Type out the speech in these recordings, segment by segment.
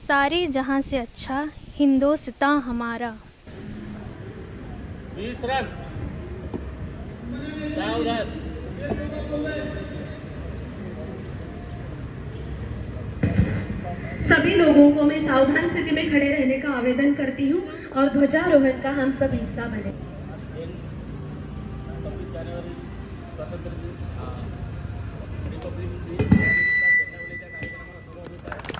सारे जहां से अच्छा हिंदोस्तां हमारा। विश्राम, सावधान। सभी लोगों को मैं सावधान स्थिति में खड़े रहने का आवेदन करती हूँ और ध्वजारोहण का हम सब हिस्सा बने। 26 जानेवारी स्वातंत्र्य दिन रिपब्लिक दिन झेंडावलीच्या कार्यक्रमाला सुरुवात होत आहे।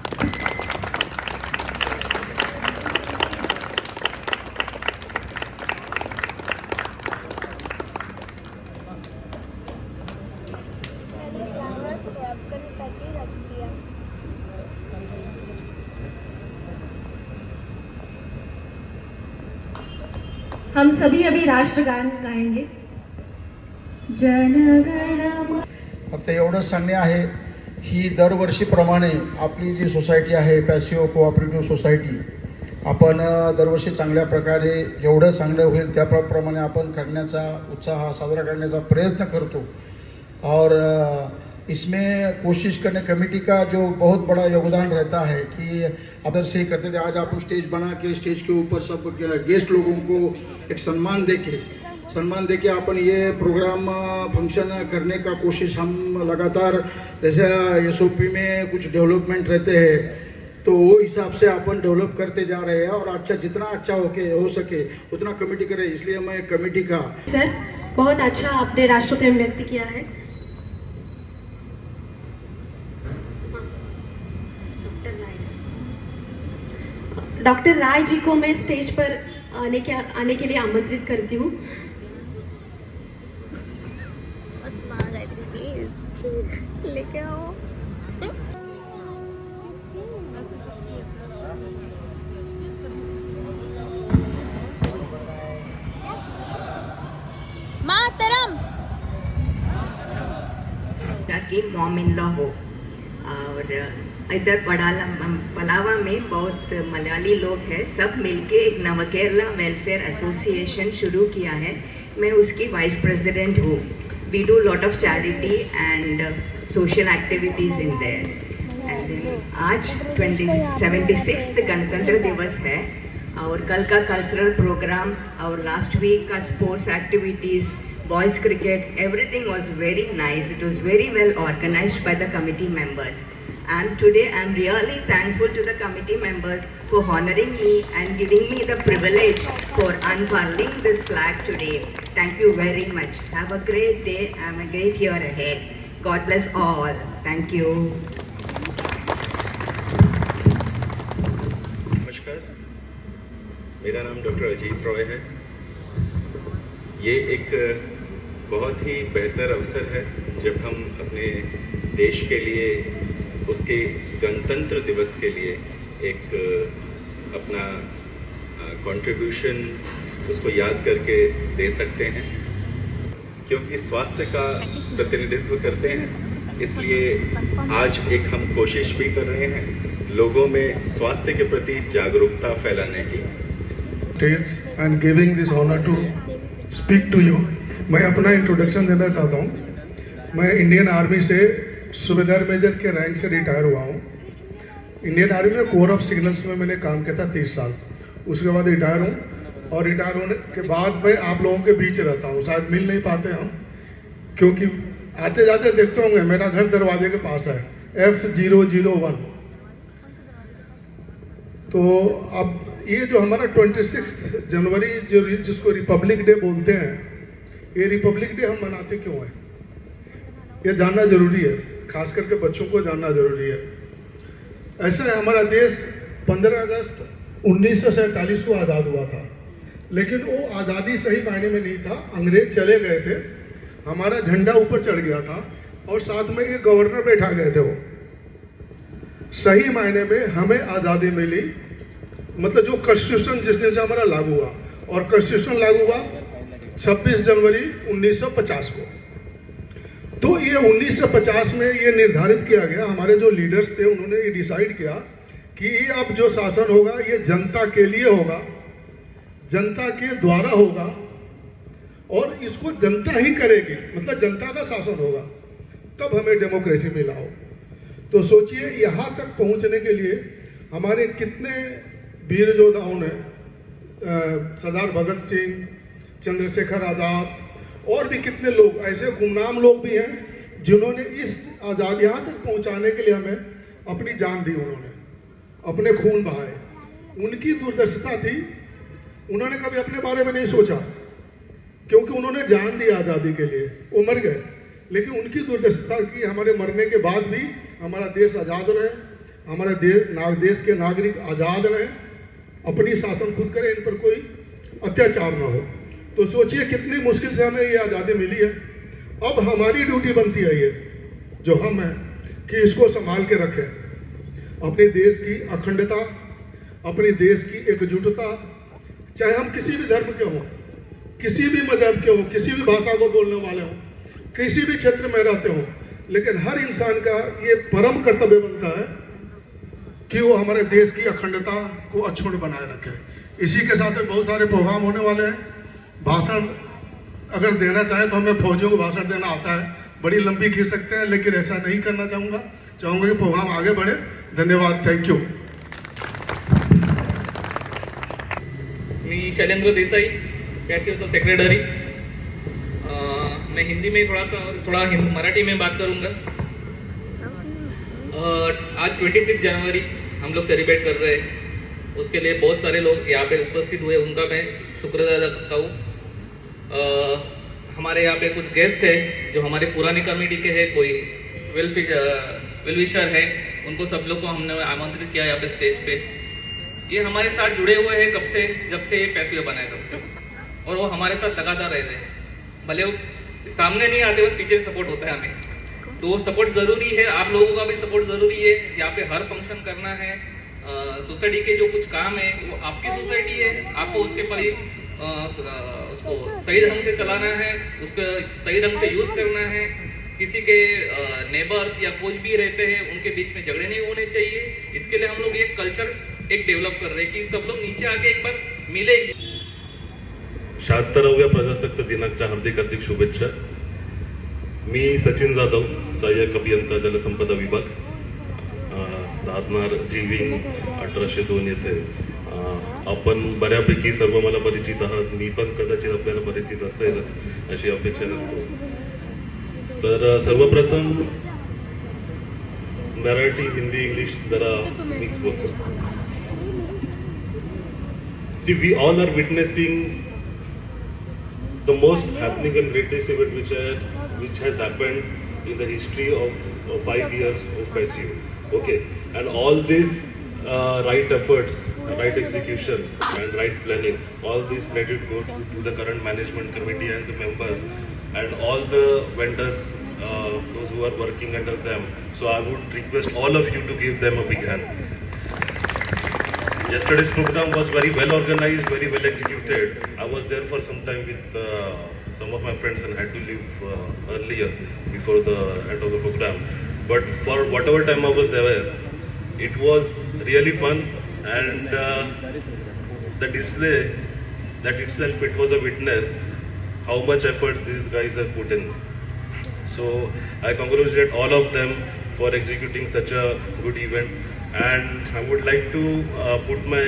हम सभी अभी राष्ट्रगान गाएंगे। जनगण। फक्त एवढंच सांगणे आहे, ही दरवर्षीप्रमाणे आपली जी सोसायटी आहे पॅसिओ कोऑपरेटिव्ह सोसायटी, आपण दरवर्षी चांगल्या प्रकारे जेवढं चांगलं होईल त्याप्रमाणे आपण करण्याचा उत्साह साजरा करण्याचा प्रयत्न करतो। और इसमें कोशिश करने कमेटी का जो बहुत बड़ा योगदान रहता है कि अदर से करते थे। आज अपन स्टेज बना के स्टेज के ऊपर सब गेस्ट लोगों को एक सम्मान देके अपन ये प्रोग्राम फंक्शन करने का कोशिश हम लगातार, जैसे SOP में कुछ डेवलपमेंट रहते हैं तो वो हिसाब से अपन डेवलप करते जा रहे हैं और अच्छा जितना अच्छा हो सके उतना कमेटी करे। इसलिए मैं कमेटी का सर बहुत अच्छा आपने राष्ट्र प्रेम व्यक्त किया है। डॉक्टर राय जी को मैं स्टेज पर आने के लिए आमंत्रित करती हूँ। प्लीज लेके आओ। मातरम। की मॉम इन लॉ हो, और इधर पलावा में बहुत मलयाली लोग हैं, सब मिलके एक नवकेरला वेलफेयर एसोसिएशन शुरू किया है। मैं उसकी वाइस प्रेसिडेंट हूँ। We do lot of charity and social activities in there. And आज 76th गणतंत्र दिवस है और कल का कल्चरल प्रोग्राम और लास्ट वीक का sports activities, boys cricket, everything was very nice. It was very well organized by the committee members. And today I am really thankful to the committee members for honoring me and giving me the privilege for unfurling this flag today. Thank you very much. Have a great day and a great year ahead. God bless all. Thank you. नमस्कार, मेरा नाम doctor Ajit Roy है। ये एक बहुत ही बेहतर अवसर है जब हम अपने देश के लिए उसके गणतंत्र दिवस के लिए एक अपना कंट्रीब्यूशन उसको याद करके दे सकते हैं, क्योंकि स्वास्थ्य का प्रतिनिधित्व करते हैं। इसलिए आज एक हम कोशिश भी कर रहे हैं लोगों में स्वास्थ्य के प्रति जागरूकता फैलाने की। Stage and giving this honour to speak to you. मैं अपना इंट्रोडक्शन देना चाहता हूँ। मैं इंडियन आर्मी से सूबेदार मेजर के रैंक से रिटायर हुआ हूँ। इंडियन आर्मी में कोर ऑफ सिग्नल्स में मैंने काम किया था 30 साल। उसके बाद रिटायर हूँ और रिटायर होने के बाद मैं आप लोगों के बीच रहता हूँ। शायद मिल नहीं पाते हम, क्योंकि आते जाते देखते होंगे मेरा घर दरवाजे के पास है, F001। तो अब ये जो हमारा 26 जनवरी जिसको रिपब्लिक डे बोलते हैं, ये रिपब्लिक डे हम मनाते क्यों हैं, ये जानना जरूरी है। खास करके बच्चों को जानना जरूरी है। ऐसा है, हमारा देश 15 अगस्त 1947 को आज़ाद हुआ था, लेकिन वो आज़ादी सही मायने में नहीं था। अंग्रेज चले गए थे, हमारा झंडा ऊपर चढ़ गया था और साथ में ये गवर्नर बैठा गए थे। वो सही मायने में हमें आज़ादी मिली, मतलब जो कॉन्स्टिट्यूशन जिस दिन से हमारा लागू हुआ, और कॉन्स्टिट्यूशन लागू हुआ 26 जनवरी 1950 को। तो ये 1950 में ये निर्धारित किया गया, हमारे जो लीडर्स थे उन्होंने ये डिसाइड किया कि अब जो शासन होगा ये जनता के लिए होगा, जनता के द्वारा होगा और इसको जनता ही करेगी, मतलब जनता का शासन होगा, तब हमें डेमोक्रेसी मिला हो। तो सोचिए यहाँ तक पहुँचने के लिए हमारे कितने वीर योद्धाओं ने सरदार भगत सिंह, चंद्रशेखर आज़ाद और भी कितने लोग ऐसे गुमनाम लोग भी हैं जिन्होंने इस आज़ाद यहाँ तक पहुँचाने के लिए हमें अपनी जान दी, उन्होंने अपने खून बहाए। उनकी दूरदर्शिता थी, उन्होंने कभी अपने बारे में नहीं सोचा क्योंकि उन्होंने जान दी आज़ादी के लिए, वो मर गए, लेकिन उनकी दूरदर्शिता की हमारे मरने के बाद भी हमारा देश आज़ाद रहे, हमारे देश के नागरिक आज़ाद रहे, अपनी शासन खुद करें, इन पर कोई अत्याचार ना हो। तो सोचिए कितनी मुश्किल से हमें ये आज़ादी मिली है। अब हमारी ड्यूटी बनती है ये जो हम हैं कि इसको संभाल के रखें, अपने देश की अखंडता, अपने देश की एकजुटता, चाहे हम किसी भी धर्म के हों, किसी भी मजहब के हों, किसी भी भाषा को बोलने वाले हों, किसी भी क्षेत्र में रहते हों, लेकिन हर इंसान का ये परम कर्तव्य बनता है कि वो हमारे देश की अखंडता को अक्षुण्ण बनाए रखे। इसी के साथ में बहुत सारे प्रोग्राम होने वाले हैं। भाषण अगर देना चाहें तो हमें फौजियों को भाषण देना आता है, बड़ी लंबी खींच सकते हैं, लेकिन ऐसा नहीं करना चाहूँगा कि प्रोग्राम आगे बढ़े। धन्यवाद, थैंक यू। मी शैलेंद्र देसाई, पॅसिओचा सेक्रेटरी। मैं हिंदी में थोड़ा मराठी में बात करूँगा। आज 26 जनवरी हम लोग सेलिब्रेट कर रहे हैं, उसके लिए बहुत सारे लोग यहाँ पे उपस्थित हुए, उनका मैं शुक्रिया अदा करता हूँ। हमारे यहाँ पे कुछ गेस्ट है जो हमारे पुरानी कमेटी के हैं, कोई वेल विशर है, उनको सब लोग को हमने आमंत्रित किया यहाँ पे स्टेज पे। ये हमारे साथ जुड़े हुए हैं कब से, जब से ये पैसियो बना है तब से, और वो हमारे साथ लगातार रहते हैं। भले वो सामने नहीं आते, वो पीछे सपोर्ट होता है हमें, तो सपोर्ट ज़रूरी है, आप लोगों का भी सपोर्ट ज़रूरी है। यहाँ पे हर फंक्शन करना है, सोसाइटी के जो कुछ काम है वो आपकी सोसाइटी है, आपको उसके पर ही उसको सही ढंग से चलाना है, उसको सही ढंग से यूज़ करना है। किसी के नेबर्स या कुछ भी रहते हैं उनके बीच में झगड़े नहीं होने चाहिए। इसके लिए हम लोग एक कल्चर डेव्हलप कर रहे हैं कि सब लोग नीचे आके एक बार मिले। 76व्या प्रजासत्ताक दिनाच्या हार्दिक शुभेच्छा। मी सचिन जाधव, सहाय्यक अभियंता जलसंपदा विभाग, दादनार जीविंग 1802 येथे। आपण बऱ्यापैकी सर्व मला परिचित आहात, मी पण कदाचित आपल्याला परिचित असेलच अशी अपेक्षा करतो। तर सर्वप्रथम मराठी, हिंदी, इंग्लिश जरा मिक्स बोलतो। See, we all are witnessing the most happening and greatest event which has happened in the history of 5 years of PASIO. Okay, and all these right efforts, right execution and right planning, all this credit goes to the current management committee and the members and all the vendors, those who are working under them. So I would request all of you to give them a big hand. Yesterday's program was very well organized, very well executed. I was there for some time with some of my friends and had to leave earlier before the end of the program. But for whatever time I was there, it was really fun, and the display that itself, it was a witness how much effort these guys have put in. So I congratulate all of them for executing such a good event. And I would like to put my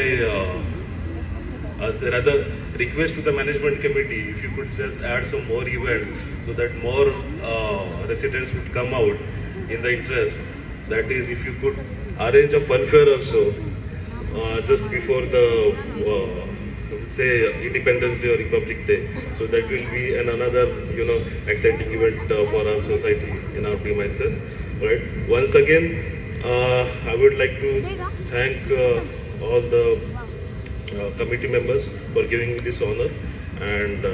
rather request to the management committee, if you could just add some more events so that more residents would come out in the interest. That is, if you could arrange a fun fair also just before the say Independence Day or Republic Day, so that will be another exciting event for our society in our premises. Right. Once again, I would like to thank all the committee members for giving me this honor and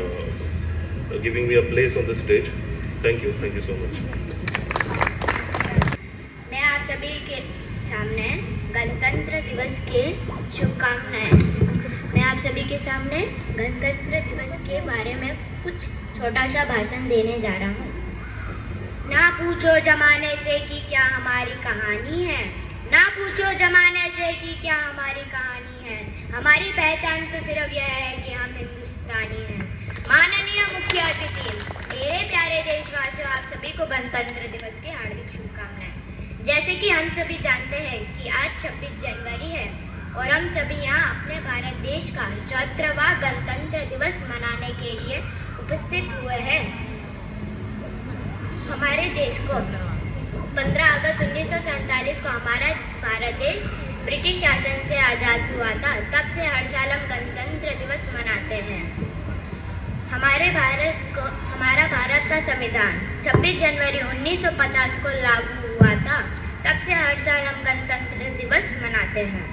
giving me a place on the stage. Thank you so much. मैं आप सभी के सामने गणतंत्र दिवस के शुभकामनाएं। मैं आप सभी के सामने गणतंत्र दिवस के बारे में कुछ छोटा सा भाषण देने जा रहा हूँ। ना पूछो जमाने से कि क्या हमारी कहानी है, ना पूछो जमाने से कि क्या हमारी कहानी है। हमारी पहचान तो सिर्फ यह है कि हम हिंदुस्तानी हैं। माननीय मुख्य अतिथि, मेरे प्यारे देशवासियों, आप सभी को गणतंत्र दिवस की हार्दिक शुभकामनाएं। जैसे कि हम सभी जानते हैं कि आज 26 जनवरी है और हम सभी यहाँ अपने भारत देश का 74वां गणतंत्र दिवस मनाने के लिए उपस्थित हुए हैं। हमारे देश को 15 अगस्त 1947 को हमारा भारत देश ब्रिटिश शासन से आज़ाद हुआ था। तब से हर साल हम गणतंत्र दिवस मनाते हैं। हमारा भारत का संविधान 26 जनवरी 1950 को लागू हुआ था। तब से हर साल हम गणतंत्र दिवस मनाते हैं।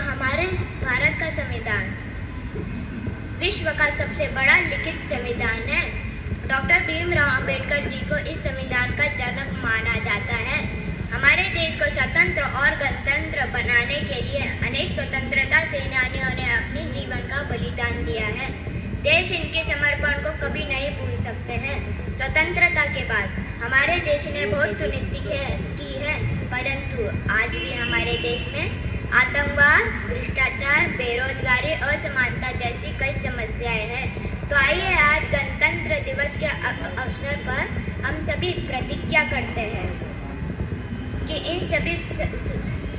हमारे भारत का संविधान विश्व का सबसे बड़ा लिखित संविधान है। डॉक्टर भीमराव अंबेडकर जी को इस संविधान का जनक माना जाता है। हमारे देश को स्वतंत्र और गणतंत्र बनाने के लिए अनेक स्वतंत्रता सेनानियों ने अपने जीवन का बलिदान दिया है। देश इनके समर्पण को कभी नहीं भूल सकते हैं। स्वतंत्रता के बाद हमारे देश ने बहुत उन्नति की है, परंतु आज भी हमारे देश में आतंकवाद, भ्रष्टाचार, बेरोजगारी, असमानता जैसी कई समस्याएं हैं। तो आइए आज गणतंत्र दिवस के अवसर पर हम सभी प्रतिज्ञा करते हैं कि इन सभी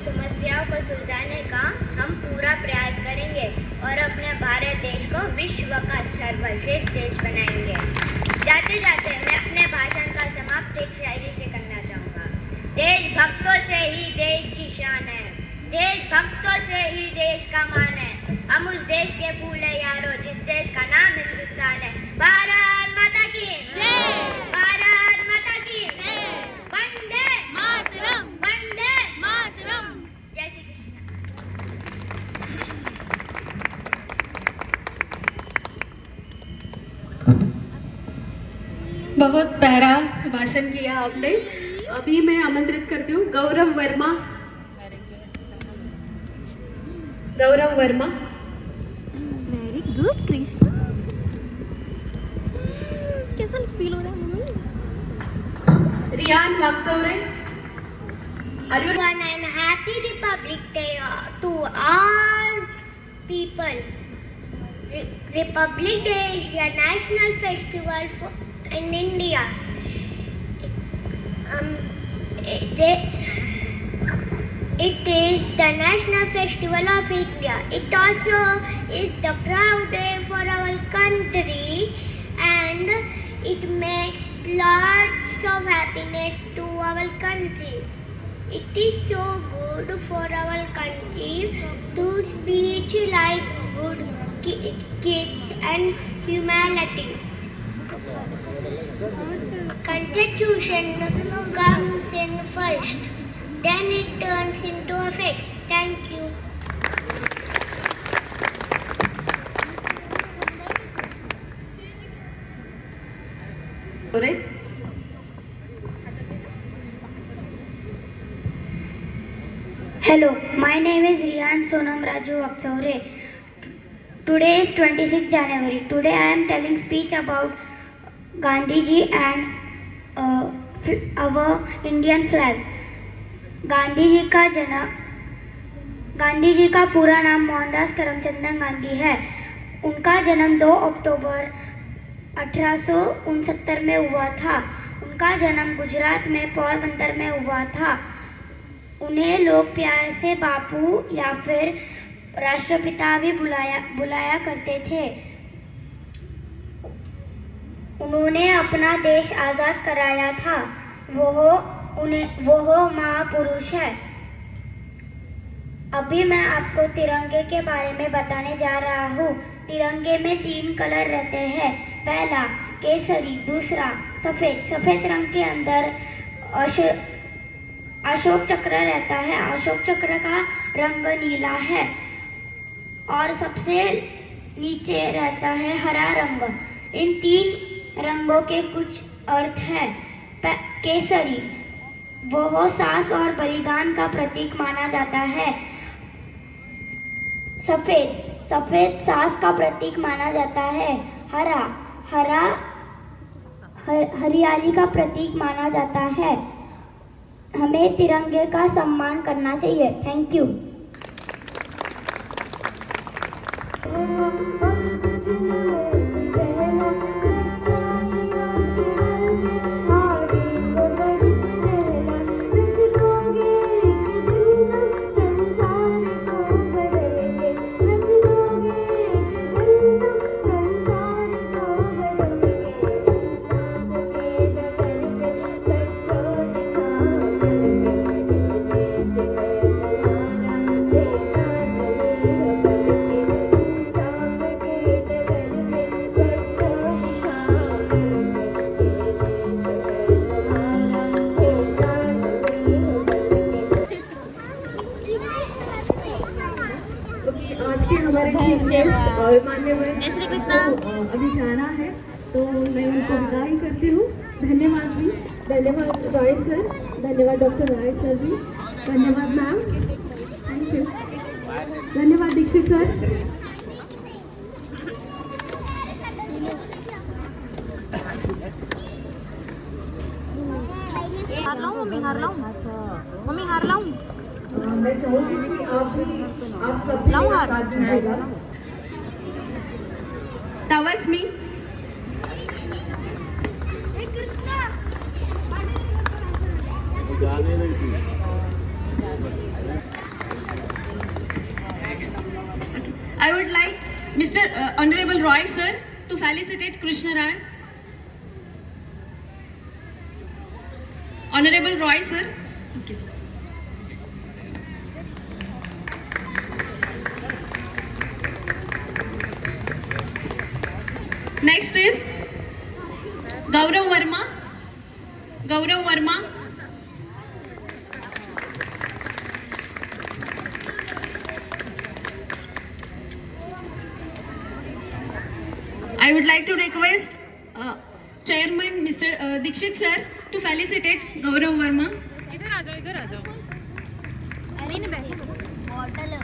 समस्याओं को सुलझाने का हम पूरा प्रयास करेंगे और अपने भारत देश को विश्व का सर्वश्रेष्ठ देश बनाएंगे। जाते जाते मैं अपने भाषण का समाप्त एक शायरी से करना चाहूँगा। देशभक्तों से ही देश की शान है, देशभक्तों से ही देश का मान है। हम उस देश के फूल है यारो जिस देश का नाम हिंदुस्तान है। भारत माता की जय, भारत माता की जय, वंदे मातरम, वंदे मातरम। जय श्री कृष्ण। बहुत प्यारा भाषण किया आपने। अभी मैं आमंत्रित करती हूँ गौरव वर्मा। गौरव वर्मा। Very good Krishna. कैसा फील हो रहा है mummy? Riyan Wakchaure. Everyone and happy Republic Day to all people. Republic Day is a national festival in India. It is the national festival of India. It also is the proud day for our country, and it makes lots of happiness to our country. It is so good for our country to speak like good kids and humanity. Constitution comes in first, then it turns into effects. Thank you. Hello, my name is Riyan Sonam Raju Aksaure. Today is 26 January. Today I am telling speech about Gandhiji and our Indian flag. Gandhi ji का पूरा नाम मोहनदास करमचंद गांधी है। उनका जन्म 2 अक्टूबर 1869 में हुआ था। उनका जन्म गुजरात में पोरबंदर में हुआ था। उन्हें लोग प्यार से बापू या फिर राष्ट्रपिता भी बुलाया करते थे। उन्होंने अपना देश आज़ाद कराया था। वो महापुरुष है। अभी मैं आपको तिरंगे के बारे में बताने जा रहा हूँ। तिरंगे में 3 कलर रहते हैं। पहला केसरी, दूसरा सफ़ेद। सफ़ेद रंग के अंदर अशोक चक्र रहता है। अशोक चक्र का रंग नीला है और सबसे नीचे रहता है हरा रंग। इन 3 रंगों के कुछ अर्थ है। केसरी वो साहस और बलिदान का प्रतीक माना जाता है। सफेद साहस का प्रतीक माना जाता है। हरा हरियाली का प्रतीक माना जाता है। हमें तिरंगे का सम्मान करना चाहिए। Thank you. आज के हमारे चीफ गेस्ट और मान्यवर को अभी जाना है, तो मैं उनको विदाई करती हूँ। धन्यवाद जी, धन्यवाद रॉय सर, धन्यवाद डॉक्टर राय सर जी, धन्यवाद मैम, थैंक यू, धन्यवाद दीक्षित सर। हार लाऊं मम्मी, हार लाऊं मम्मी, हार लाऊं, मैं चाहूँगी कि आप सब लाऊं हार। साथ दीजिएगा। तवस्मी, I would like Mr. Honorable Roy sir to felicitate Krishna Rai. Honorable Roy sir. Okay, sir. Next is Gaurav Verma. Gaurav Verma. I would like to request Chairman Mr. Dikshit sir to felicitate Gaurav Verma. इधर आ जाओ, इधर आ जाओ। अरे नहीं बैठे, bottle